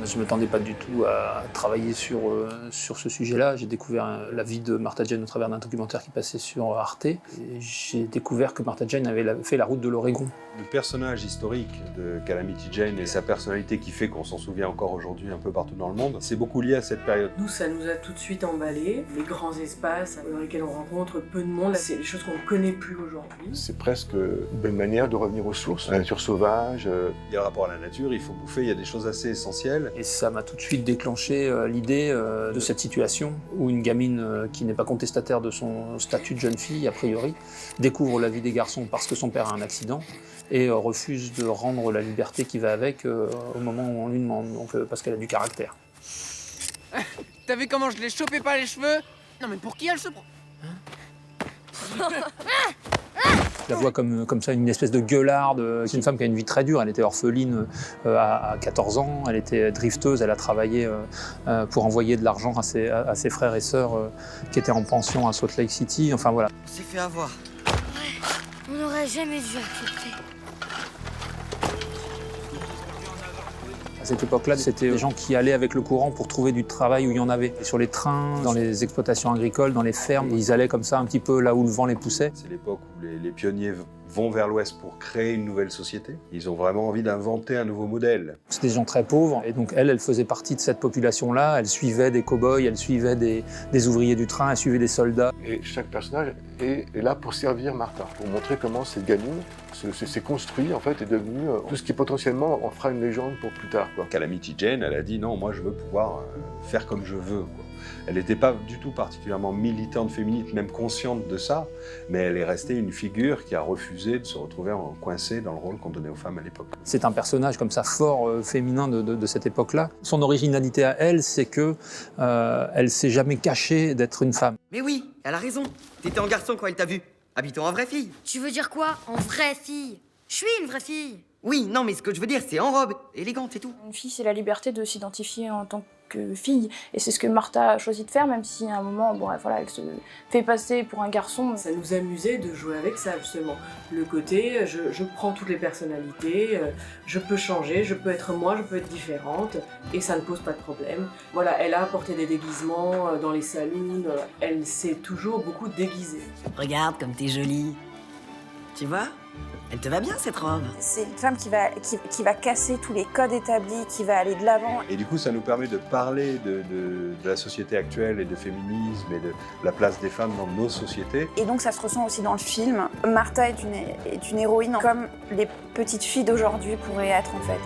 Je ne m'attendais pas du tout à travailler sur ce sujet-là. J'ai découvert la vie de Martha Jane au travers d'un documentaire qui passait sur Arte. Et j'ai découvert que Martha Jane avait fait la route de l'Oregon. Le personnage historique de Calamity Jane et sa personnalité qui fait qu'on s'en souvient encore aujourd'hui un peu partout dans le monde, c'est beaucoup lié à cette période. Nous, ça nous a tout de suite emballé. Les grands espaces dans lesquels on rencontre peu de monde, c'est des choses qu'on ne connaît plus aujourd'hui. C'est presque une belle manière de revenir aux sources, la nature sauvage. Il y a le rapport à la nature, il faut bouffer, il y a des choses assez essentielles. Et ça m'a tout de suite déclenché l'idée de cette situation où une gamine qui n'est pas contestataire de son statut de jeune fille, a priori, découvre la vie des garçons parce que son père a un accident et refuse de rendre la liberté qui va avec au moment où on lui demande, donc, parce qu'elle a du caractère. T'as vu comment je l'ai chopé par les cheveux? Non mais pour qui elle se prend? Je la vois comme ça, une espèce de gueularde. C'est une femme qui a une vie très dure. Elle était orpheline à 14 ans, elle était drifteuse, elle a travaillé pour envoyer de l'argent à ses frères et sœurs qui étaient en pension à Salt Lake City. Enfin voilà. On s'est fait avoir. Ouais, on n'aurait jamais dû accepter. À cette époque-là, c'était des gens qui allaient avec le courant pour trouver du travail où il y en avait. Et sur les trains, dans les exploitations agricoles, dans les fermes, ils allaient comme ça un petit peu là où le vent les poussait. C'est l'époque où les pionniers vont vers l'Ouest pour créer une nouvelle société. Ils ont vraiment envie d'inventer un nouveau modèle. C'était des gens très pauvres et donc elle faisait partie de cette population-là. Elle suivait des cow-boys, elle suivait des ouvriers du train, elle suivait des soldats. Et chaque personnage est là pour servir Martha, pour montrer comment cette gamine s'est construite, en fait, est devenue tout ce qui potentiellement en fera une légende pour plus tard, quoi. Calamity Jane, elle a dit non, moi je veux pouvoir faire comme je veux, quoi. Elle n'était pas du tout particulièrement militante féministe, même consciente de ça, mais elle est restée une figure qui a refusé de se retrouver coincée dans le rôle qu'on donnait aux femmes à l'époque. C'est un personnage comme ça fort féminin de cette époque-là. Son originalité à elle, c'est que elle s'est jamais cachée d'être une femme. Mais oui, elle a raison. T'étais en garçon quand elle t'a vu. Habitons en vraie fille. Tu veux dire quoi, en vraie fille? Je suis une vraie fille. Oui, non, mais ce que je veux dire, c'est en robe, élégante et tout. Une fille, c'est la liberté de s'identifier en tant que fille. Et c'est ce que Martha a choisi de faire, même si à un moment, bon, voilà, elle se fait passer pour un garçon. Ça nous amusait de jouer avec ça, justement. Le côté, je prends toutes les personnalités, je peux changer, je peux être moi, je peux être différente, et ça ne pose pas de problème. Voilà, elle a apporté des déguisements dans les saloons, elle s'est toujours beaucoup déguisée. Regarde comme t'es jolie. Tu vois? Elle te va bien, cette robe. C'est une femme qui va casser tous les codes établis, qui va aller de l'avant. Et du coup, ça nous permet de parler de la société actuelle et de féminisme et de la place des femmes dans nos sociétés. Et donc ça se ressent aussi dans le film. Martha est une héroïne comme les petites filles d'aujourd'hui pourraient être en fait.